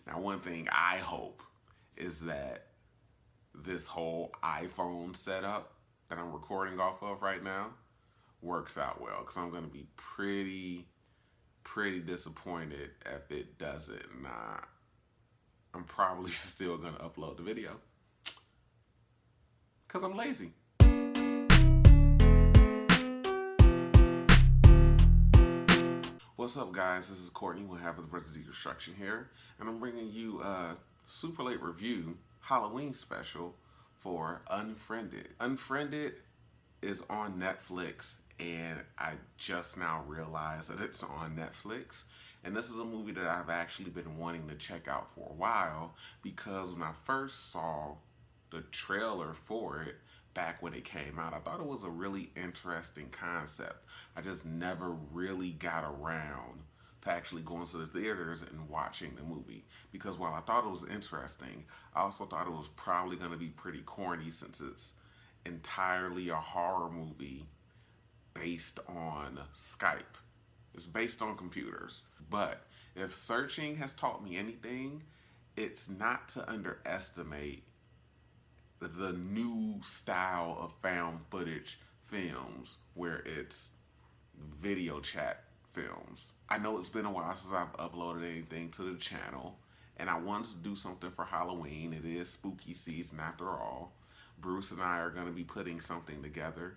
Now, one thing I hope is that this whole iPhone setup that I'm recording off of right now works out well, because I'm going to be pretty disappointed if it doesn't. Nah, I'm probably still going to upload the video because I'm lazy. What's up, guys? This is Courtney with Half of the Brothers Deconstruction here, and I'm bringing you a super late review Halloween special for Unfriended. Unfriended is on Netflix, and I just now realized that it's on Netflix. And this is a movie that I've actually been wanting to check out for a while, because when I first saw the trailer for it back when it came out, I thought it was a really interesting concept. I just never really got around to actually going to the theaters and watching the movie, because while I thought it was interesting, I also thought it was probably going to be pretty corny, since it's entirely a horror movie based on Skype. It's based on computers. But if searching has taught me anything, it's not to underestimate the new style of found footage films, where it's video chat films. I know it's been a while since I've uploaded anything to the channel, and I wanted to do something for Halloween. It is spooky season after all. Bruce and I are going to be putting something together.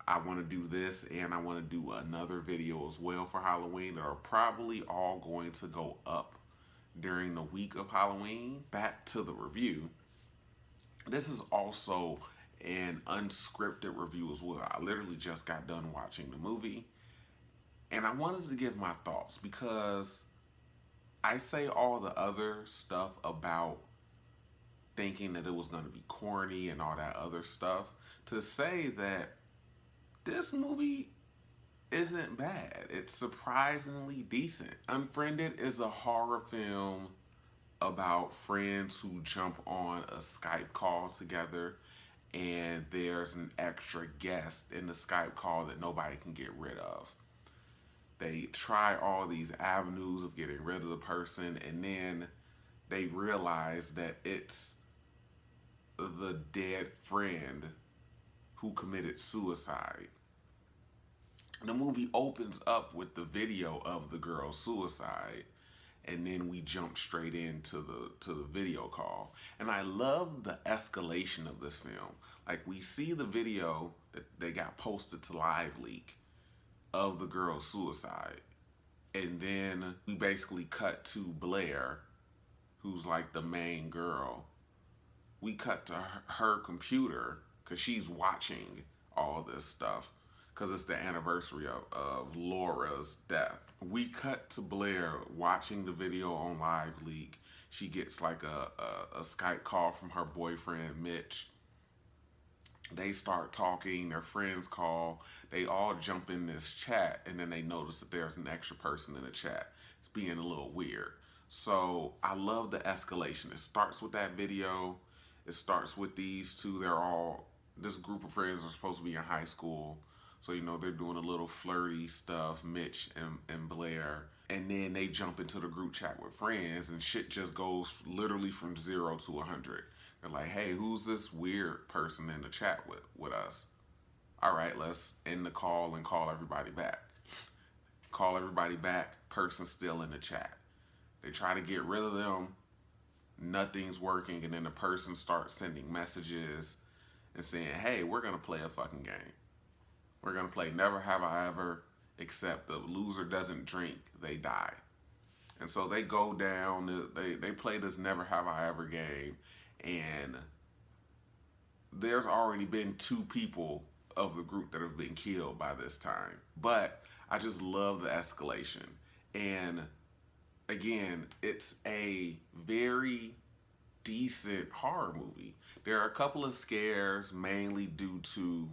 I want to do this, and I want to do another video as well for Halloween that are probably all going to go up during the week of Halloween. Back to the review. This is also an unscripted review as well. I literally just got done watching the movie, and I wanted to give my thoughts, because I say all the other stuff about thinking that it was going to be corny and all that other stuff to say that this movie isn't bad. It's surprisingly decent. Unfriended is a horror film about friends who jump on a Skype call together, and there's an extra guest in the Skype call that nobody can get rid of. They try all these avenues of getting rid of the person, and then they realize that it's the dead friend who committed suicide. The movie opens up with the video of the girl's suicide, and then we jump straight into the video call. And I love the escalation of this film. Like, we see the video that they got posted to Live Leak of the girl's suicide, and then we basically cut to Blair, who's like the main girl. We cut to her computer, because she's watching all this stuff, because it's the anniversary of Laura's death. We cut to Blair watching the video on Live Leak. She gets like a Skype call from her boyfriend, Mitch. They start talking, their friends call, they all jump in this chat, and then they notice that there's an extra person in the chat. It's being a little weird. So I love the escalation. It starts with that video. It starts with these two. This group of friends are supposed to be in high school. So, they're doing a little flirty stuff, Mitch and Blair. And then they jump into the group chat with friends, and shit just goes literally from 0 to 100. They're like, hey, who's this weird person in the chat with us? All right, let's end the call and call everybody back. Call everybody back, person still in the chat. They try to get rid of them. Nothing's working, and then the person starts sending messages and saying, hey, we're going to play a fucking game. We're going to play Never Have I Ever, except the loser doesn't drink, they die. And so they go down, they play this Never Have I Ever game, and there's already been 2 people of the group that have been killed by this time. But I just love the escalation. And again, it's a very decent horror movie. There are a couple of scares, mainly due to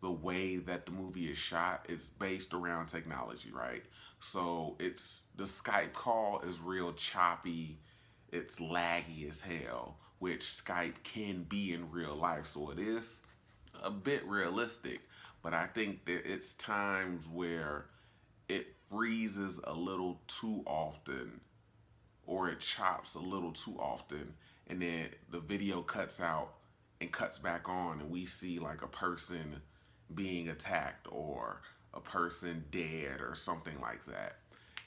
the way that the movie is shot. It's based around technology, right? So the Skype call is real choppy. It's laggy as hell, which Skype can be in real life. So it is a bit realistic, but I think that it's times where it freezes a little too often or it chops a little too often, and then the video cuts out and cuts back on, and we see like a person being attacked or a person dead or something like that.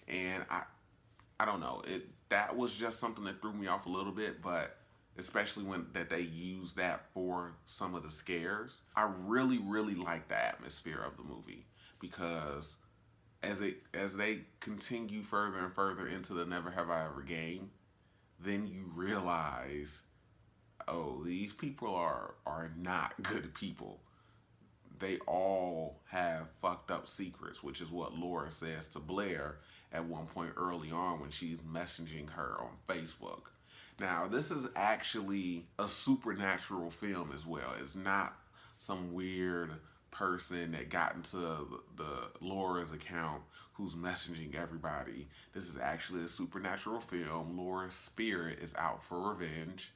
And I don't know, it that was just something that threw me off a little bit, but especially when that they use that for some of the scares. I really like the atmosphere of the movie because as they continue further and further into the Never Have I Ever game, then you realize, oh, these people are not good people. They all have fucked up secrets, which is what Laura says to Blair at one point early on when she's messaging her on Facebook. Now, this is actually a supernatural film as well. It's not some weird person that got into the Laura's account who's messaging everybody. This is actually a supernatural film. Laura's spirit is out for revenge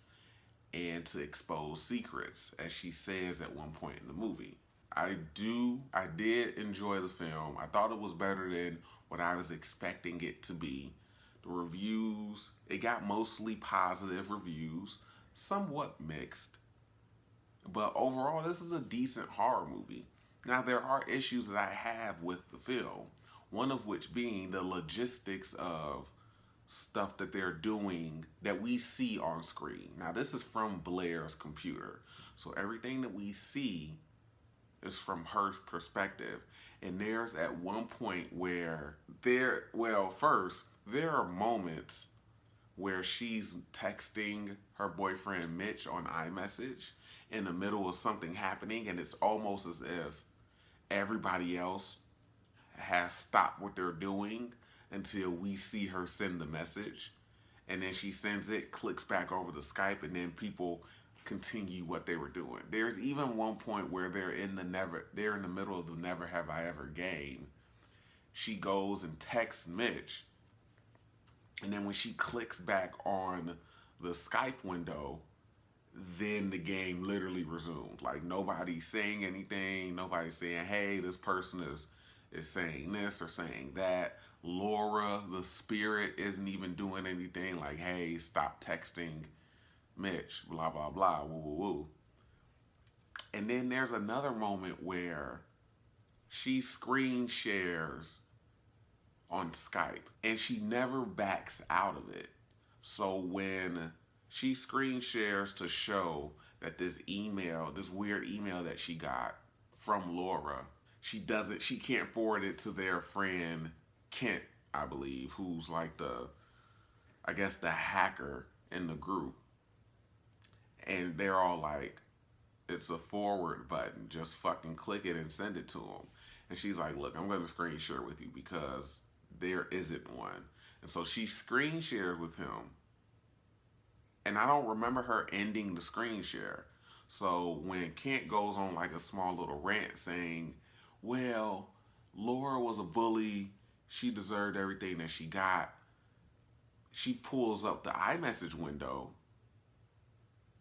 and to expose secrets, as she says at one point in the movie. I did enjoy the film. I thought it was better than what I was expecting it to be. The reviews, it got mostly positive reviews, somewhat mixed. But overall, this is a decent horror movie. Now, there are issues that I have with the film, one of which being the logistics of stuff that they're doing that we see on screen. Now, this is from Blair's computer, so everything that we see is from her perspective. And there's at one point where first, there are moments where she's texting her boyfriend Mitch on iMessage in the middle of something happening, and it's almost as if everybody else has stopped what they're doing until we see her send the message. And then she sends it, clicks back over the Skype, and then people continue what they were doing. There's even one point where they're in the middle of the Never Have I Ever game. She goes and texts Mitch, and then when she clicks back on the Skype window, then the game literally resumed. Like, nobody's saying anything, nobody's saying, hey, this person is saying this or saying that. Laura, the spirit, isn't even doing anything like, hey, stop texting Mitch, blah, blah, blah, woo, woo, woo. And then there's another moment where she screen shares on Skype and she never backs out of it. So when she screen shares to show that this weird email that she got from Laura, she can't forward it to their friend Kent, I believe, who's like the hacker in the group. And they're all like, it's a forward button, just fucking click it and send it to them. And she's like, look, I'm going to screen share with you because there isn't one. And so she screen shares with him. And I don't remember her ending the screen share. So when Kent goes on like a small little rant saying, well, Laura was a bully, she deserved everything that she got, she pulls up the iMessage window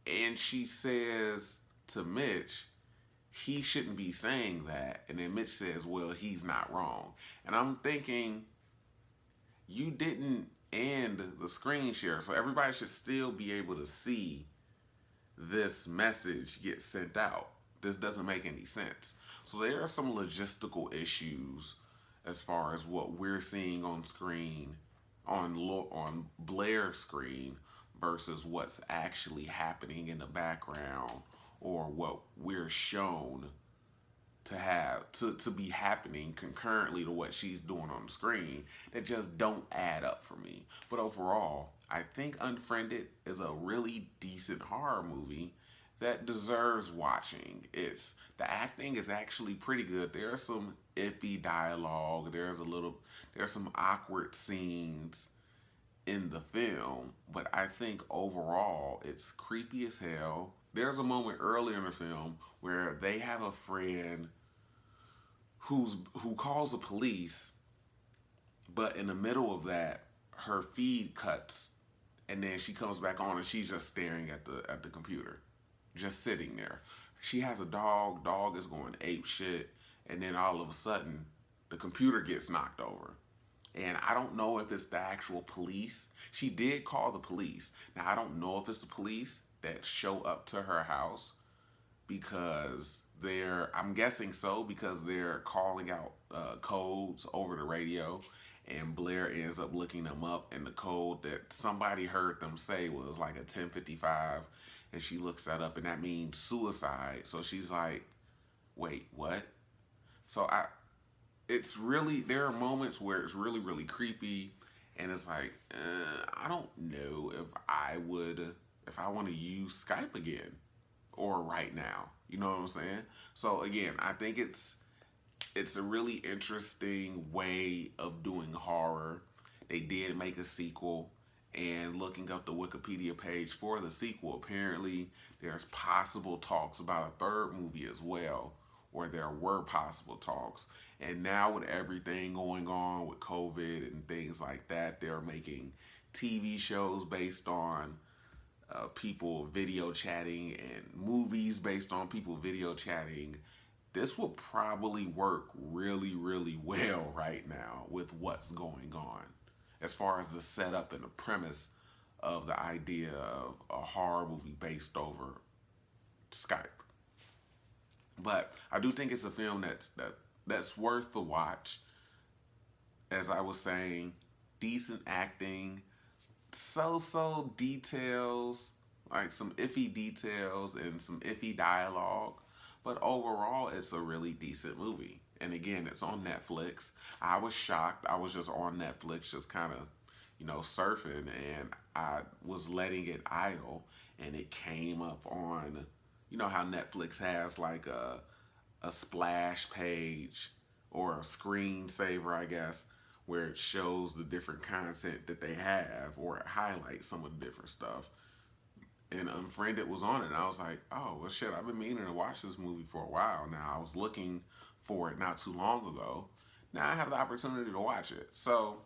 and she says to Mitch, he shouldn't be saying that. And then Mitch says, well, he's not wrong. And I'm thinking, you didn't end the screen share, so everybody should still be able to see this message get sent out. This doesn't make any sense. So there are some logistical issues as far as what we're seeing on screen, on Blair's screen, versus what's actually happening in the background, or what we're shown to be happening concurrently to what she's doing on the screen, that just don't add up for me. But overall, I think Unfriended is a really decent horror movie that deserves watching. The acting is actually pretty good. There's some iffy dialogue. There's some awkward scenes in the film, but I think overall it's creepy as hell. There's a moment earlier in the film where they have a friend who calls the police, but in the middle of that, her feed cuts, and then she comes back on and she's just staring at the computer, just sitting there. She has a dog is going ape shit, and then all of a sudden the computer gets knocked over. And I don't know if it's the actual police. She did call the police. Now, I don't know if it's the police that show up to her house because I'm guessing so, because they're calling out codes over the radio, and Blair ends up looking them up, and the code that somebody heard them say was like a 1055, and she looks that up, and that means suicide. So she's like, wait, what? So it's really, there are moments where it's really, really creepy, and it's like, I don't know if I want to use Skype again or right now. You know what I'm saying? So again, I think it's a really interesting way of doing horror. They did make a sequel, and looking up the Wikipedia page for the sequel, apparently there's possible talks about a third movie as well, or there were possible talks. And now with everything going on with COVID and things like that, they're making TV shows based on people video chatting and movies based on people video chatting. This will probably work really, really well right now with what's going on as far as the setup and the premise of the idea of a horror movie based over Skype. But I do think it's a film that's worth the watch. As I was saying, decent acting, so details, like some iffy details and some iffy dialogue. But overall, it's a really decent movie. And again, it's on Netflix. I was shocked. I was just on Netflix, just kind of, surfing, and I was letting it idle, and it came up on, how Netflix has like a splash page or a screensaver, I guess, where it shows the different content that they have, or it highlights some of the different stuff. And Unfriended was on it, and I was like, oh, well, shit, I've been meaning to watch this movie for a while now. I was looking for it not too long ago. Now I have the opportunity to watch it. So,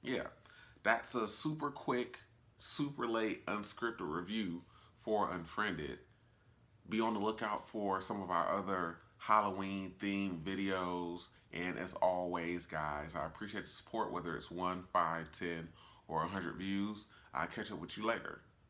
yeah, that's a super quick, super late, unscripted review for Unfriended. Be on the lookout for some of our other Halloween themed videos. And as always, guys, I appreciate the support, whether it's 1, 5, 10, or 100 views. I'll catch up with you later.